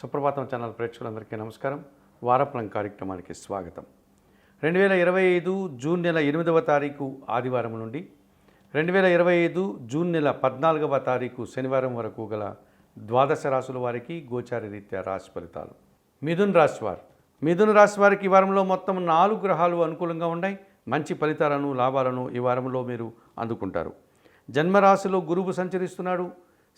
సుప్రభాతం channel ప్రేక్షకులందరికీ నమస్కారం. వారఫలం కార్యక్రమానికి స్వాగతం. 2025 జూన్ నెల 8వ తారీఖు ఆదివారం నుండి 2025 జూన్ నెల 14వ తారీఖు శనివారం వరకు గల ద్వాదశ రాశుల వారికి గోచార రీత్యా రాశి ఫలితాలు. మిథున రాశి వారికి ఈ వారంలో మొత్తం 4 గ్రహాలు అనుకూలంగా ఉన్నాయి. మంచి ఫలితాలను, లాభాలను ఈ వారంలో మీరు అందుకుంటారు. జన్మరాశిలో గురువు సంచరిస్తున్నాడు.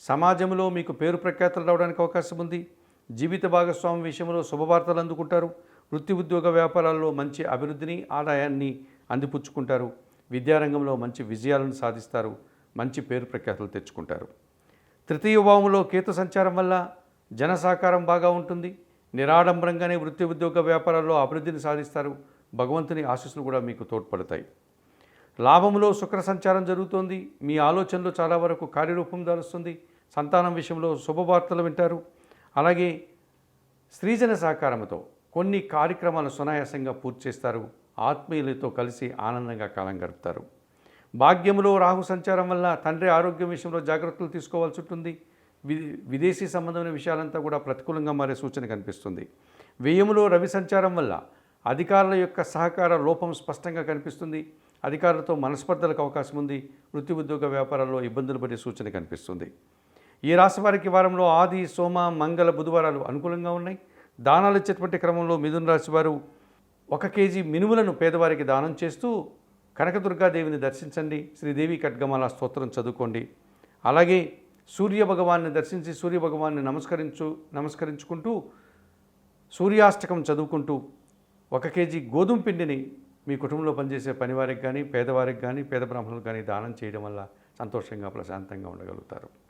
సమాజంలో మీకు పేరు ప్రఖ్యాతులు రావడానికి అవకాశం ఉంది. జీవిత భాగస్వామి విషయంలో శుభవార్తలు అందుకుంటారు. వృత్తి ఉద్యోగ వ్యాపారాల్లో మంచి అభివృద్ధిని, ఆదాయాన్ని అందిపుచ్చుకుంటారు. విద్యారంగంలో మంచి విజయాలను సాధిస్తారు. మంచి పేరు ప్రఖ్యాతులు తెచ్చుకుంటారు. తృతీయ భావంలో కేతు సంచారం వల్ల జన సహకారం బాగా ఉంటుంది. నిరాడంబరంగానే వృత్తి ఉద్యోగ వ్యాపారాల్లో అభివృద్ధిని సాధిస్తారు. భగవంతుని ఆశీస్సులు కూడా మీకు తోడ్పడతాయి. లాభంలో శుక్ర సంచారం జరుగుతోంది. మీ ఆలోచనలు చాలా వరకు కార్యరూపం దాలుస్తుంది. సంతానం విషయంలో శుభవార్తలు వింటారు. అలాగే స్త్రీజన సహకారంతో కొన్ని కార్యక్రమాలు సునాయాసంగా పూర్తి చేస్తారు. ఆత్మీయులతో కలిసి ఆనందంగా కాలం గడుపుతారు. భాగ్యంలో రాహు సంచారం వల్ల తండ్రి ఆరోగ్యం విషయంలో జాగ్రత్తలు తీసుకోవాల్సి ఉంటుంది. విదేశీ సంబంధమైన విషయాలంతా కూడా ప్రతికూలంగా మారే సూచన కనిపిస్తుంది. వ్యయములో రవి సంచారం వల్ల అధికారుల యొక్క సహకార లోపం స్పష్టంగా కనిపిస్తుంది. అధికారులతో మనస్పర్ధలకు అవకాశం ఉంది. వృత్తి ఉద్యోగ వ్యాపారాల్లో ఇబ్బందులు పడే సూచన కనిపిస్తుంది. ఈ రాశి వారికి వారంలో ఆది, సోమ, మంగళ, బుధవారాలు అనుకూలంగా ఉన్నాయి. దానాలు ఇచ్చేటువంటి క్రమంలో మిథున రాశి వారు 1 కేజీ మినుములను పేదవారికి దానం చేస్తూ కనకదుర్గాదేవిని దర్శించండి. శ్రీదేవి ఖడ్గమాల స్తోత్రం చదువుకోండి. అలాగే సూర్య భగవాన్ని దర్శించి సూర్య భగవాన్ని నమస్కరించుకుంటూ సూర్యాష్టకం చదువుకుంటూ 1 కేజీ గోధుమ పిండిని మీ కుటుంబంలో పనిచేసే పనివారికి కానీ, పేదవారికి కానీ, పేద బ్రాహ్మణులకు కానీ దానం చేయడం వల్ల సంతోషంగా, ప్రశాంతంగా ఉండగలుగుతారు.